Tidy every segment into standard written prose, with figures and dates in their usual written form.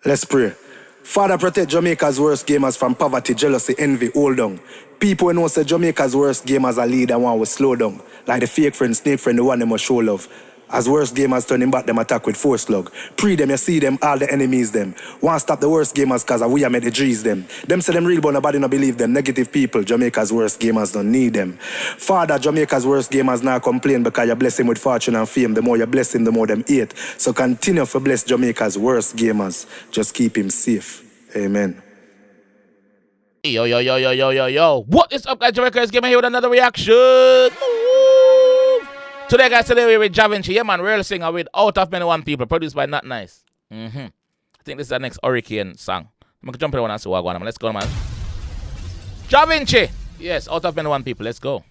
Let's pray. Father, protect Jamaica's worst gamers from poverty, jealousy, envy, hold down. People know say Jamaica's worst gamers are lead and want to slow down. Like the fake friend, snake friend, the one them must show love. As worst gamers turning back them attack with force slug. Pre them, you see them, all the enemies them. Want stop the worst gamers cause we are made the G's them. Them say them real but nobody no believe them. Negative people, Jamaica's worst gamers don't need them. Father, Jamaica's worst gamers now complain because you bless him with fortune and fame. The more you bless him, the more them hate. So continue to bless Jamaica's worst gamers. Just keep him safe. Amen. Yo. What is up, guys? Jamaica's Gamer here with another reaction. Today, guys, we're with Javinci. Yeah, man, real singer with Out of Many One People, produced by Notnice. I think this is the next Hurricane song. I'm gonna jump in one and see what I'm going. Let's go, man. Javinci. Yes, Out of Many One People. Let's go.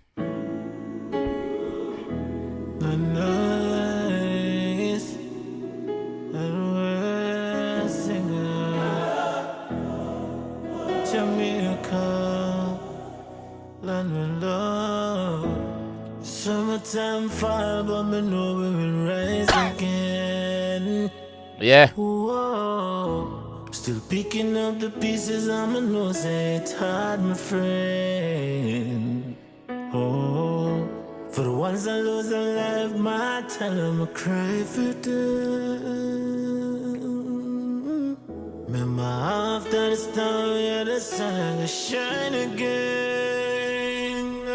Jamaica, land with love. Summertime fall, but me know we will rise again. Yeah. Whoa. Still picking up the pieces, I'ma know say it's hard, my friend. Oh, for the ones that lose their life, my tell them I cry for them. Remember after the storm, yeah, the sun will shine again. Oh,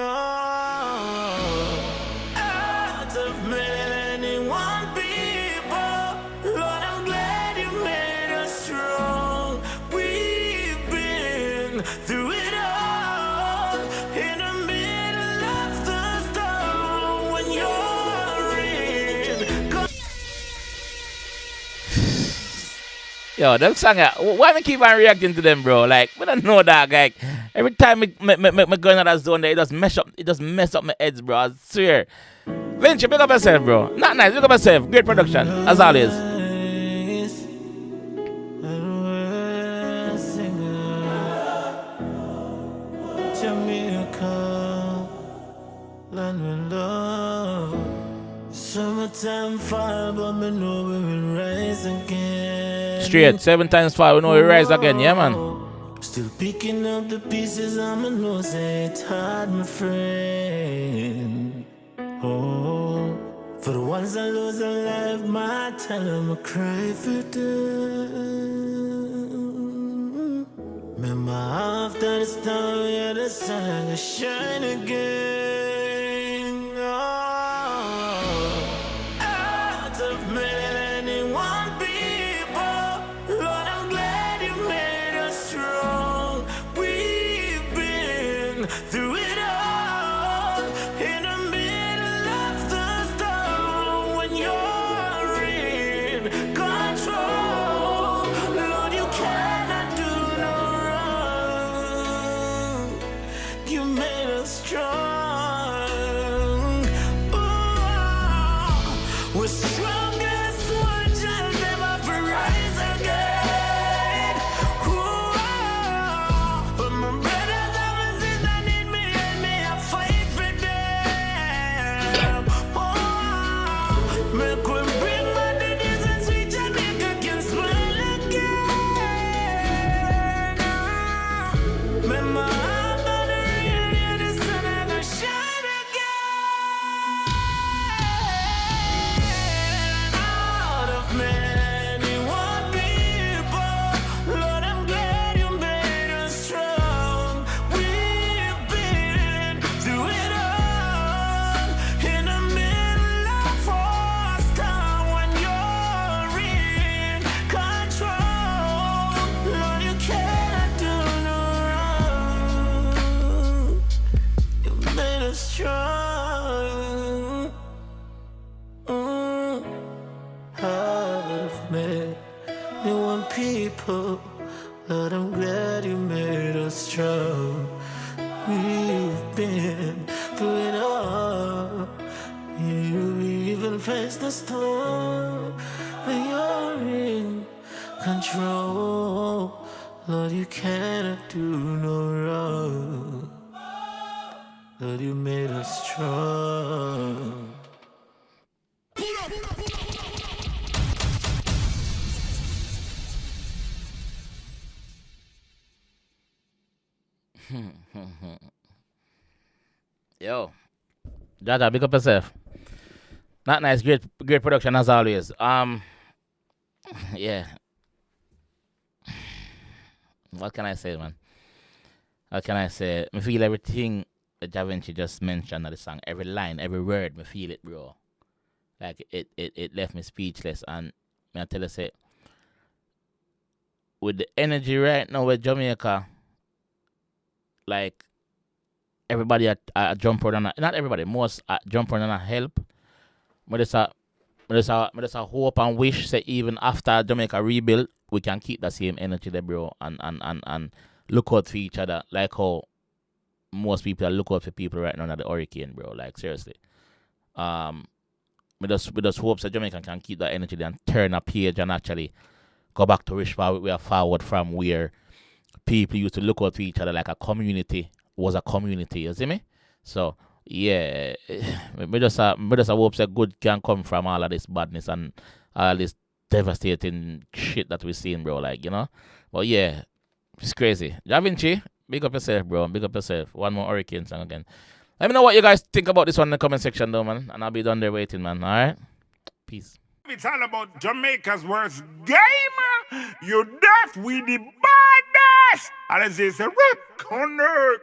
out of many one people, Lord, I'm glad you made us strong. We've been through it all, in the middle of the storm, when you're in. Yo, them song, why me keep on reacting to them, bro? Like, we don't know that, like, every time me go in that zone there, it just mess up my heads, bro, I swear. Vinci, pick up yourself, bro. Notnice, pick up yourself. Great production, as always. Jamaica, land with love. Summertime fall, but me know we will rise again. Straight, 7 times 5, we know we rise again, yeah, man. Still picking up the pieces, I'ma know say it's hard, my friend. Oh, for the ones that lose their life, my tell them I cry for them. Remember after the storm, yeah, the sun will shine again. Oh, out of many one people, Lord, I'm glad you made us strong. We've been through it all, in the middle of the storm, when you're in control. Lord, you cannot do no wrong. You made us strong. Ooh, we're strong as soldiers, never for rise again. Ooh, but my brothers and my sisters need me and me, I fight for them. Oh, make we bring back the days when sweet Jamaica can smile again. Remember after the rain, yeah, the sun ever shine again. Out of many one people, Lord, I'm glad you made us strong. We've been through it all, in the middle of a storm, when you're in control. Lord, you cannot do no wrong. You made us strong. Out of many one people, Lord, I'm glad you made us strong. We've been through it all. You even faced the storm, but you're in control. Lord, you cannot do no wrong. Lord, you made us strong. Yo. Jaja, big up yourself. Not nice, great production as always. Yeah. What can I say, man? What can I say? I feel everything that Javinci just mentioned in the song, every line, every word, I feel it, bro. Like it left me speechless. And I tell you, say, with the energy right now with Jamaica, like everybody at jump on, not everybody, most jump on and help. But it's a hope and wish say even after Jamaica rebuild, we can keep the same energy there, bro, and look out for each other like how most people are look out for people right now at the hurricane, bro. Like seriously. We just hope that Jamaica can keep that energy there and turn a page and actually go back to where we are forward from where people used to look out for each other like a community was a community, you see me? So yeah, we just hope that good can come from all of this badness and all this devastating shit that we're seeing, bro. Like, you know? But yeah, it's crazy. Javinci, big up yourself, bro. Big up yourself. One more hurricane song again. Let me know what you guys think about this one in the comment section, though, man. And I'll be done there waiting, man. All right? Peace. It's all about Jamaica's worst game. You deaf with the badness. And it's a rip connect.